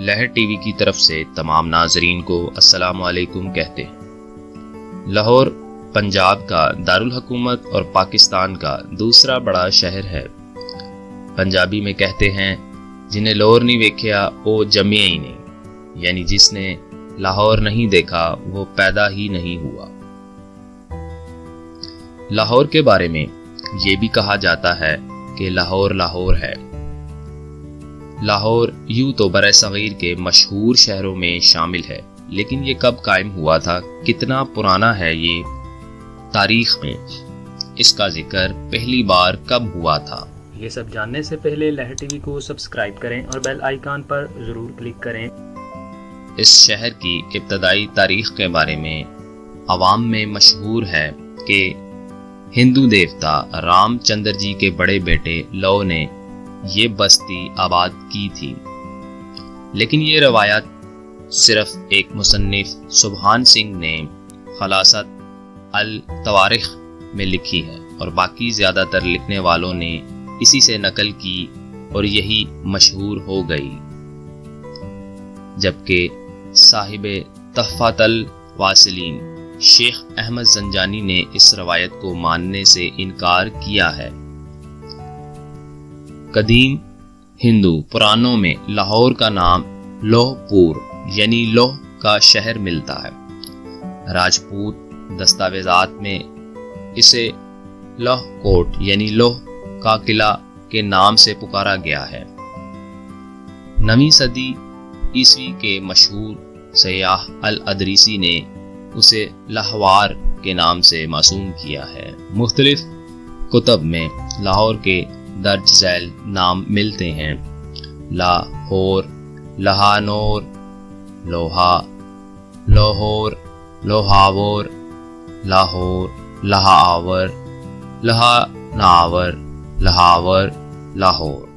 لہر T V کی طرف سے تمام ناظرین کو السلام علیکم کہتے ہیں۔ لاہور پنجاب کا دارالحکومت اور پاکستان کا دوسرا بڑا شہر ہے۔ پنجابی میں کہتے ہیں جنہیں لاہور نہیں ویکھیا وہ جمیا ہی نہیں، یعنی جس نے لاہور نہیں دیکھا وہ پیدا ہی نہیں ہوا۔ لاہور کے بارے میں یہ بھی کہا جاتا ہے کہ لاہور لاہور ہے۔ لاہور یوں تو برِ صغیر کے مشہور شہروں میں شامل ہے، لیکن یہ کب قائم ہوا تھا، کتنا پرانا ہے یہ تاریخ میں، اس کا ذکر پہلی بار کب ہوا تھا؟ یہ سب جاننے سے پہلے لہر ٹی وی کو سبسکرائب کریں اور بیل آئیکن پر ضرور کلک کریں۔ اس شہر کی ابتدائی تاریخ کے بارے میں عوام میں مشہور ہے کہ ہندو دیوتا رام چندر جی کے بڑے بیٹے لو نے یہ بستی آباد کی تھی، لیکن یہ روایت صرف ایک مصنف سبحان سنگھ نے خلاصۃ التوارخ میں لکھی ہے، اور باقی زیادہ تر لکھنے والوں نے اسی سے نقل کی اور یہی مشہور ہو گئی، جبکہ صاحب تحفۃ الواصلین شیخ احمد زنجانی نے اس روایت کو ماننے سے انکار کیا ہے۔ قدیم ہندو پرانوں میں لاہور کا نام لوہ پور یعنی لوہ کا شہر ملتا ہے۔ راجپوت دستاویزات میں اسے لوہ کوٹ یعنی لوہ کا قلعہ کے نام سے پکارا گیا ہے۔ 9ویں صدی عیسوی کے مشہور سیاح الادریسی نے اسے لاہوار کے نام سے موسوم کیا ہے۔ مختلف کتب میں لاہور کے درج ذیل نام ملتے ہیں: لاہور، لہانور، لوہا، لوہور، لوہاور، لاہور، لہاور، لہاناور، لہاور، لاہور۔